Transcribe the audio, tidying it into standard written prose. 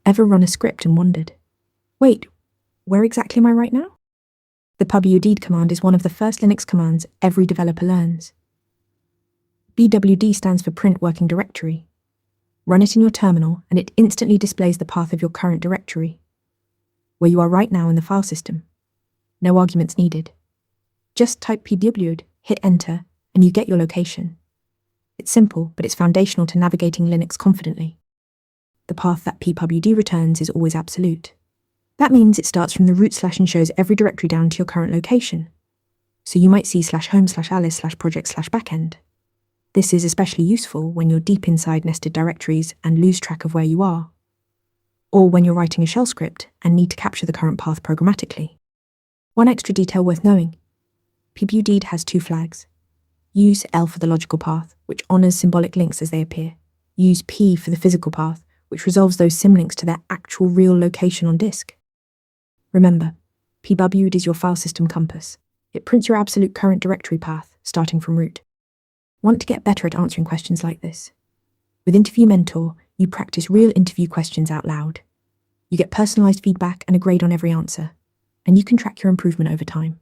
Ever run a script and wondered, wait, where exactly am I right now? The pwd command is one of the first Linux commands every developer learns. BWD stands for Print Working Directory. Run it in your terminal and it instantly displays the path of your current directory, where you are right now in the file system. No arguments needed. Just type pwd, hit enter, and you get your location. It's simple, but it's foundational to navigating Linux confidently. The path that pwd returns is always absolute. That means it starts from the root / and shows every directory down to your current location. So you might see /home/alice/project/backend. This is especially useful when you're deep inside nested directories and lose track of where you are, or when you're writing a shell script and need to capture the current path programmatically. One extra detail worth knowing: pwd has 2 flags. Use L for the logical path, which honors symbolic links as they appear. Use P for the physical path, which resolves those symlinks to their actual real location on disk. Remember, pwd is your file system compass. It prints your absolute current directory path, starting from root. Want to get better at answering questions like this? With Interview Mentor, you practice real interview questions out loud. You get personalized feedback and a grade on every answer, and you can track your improvement over time.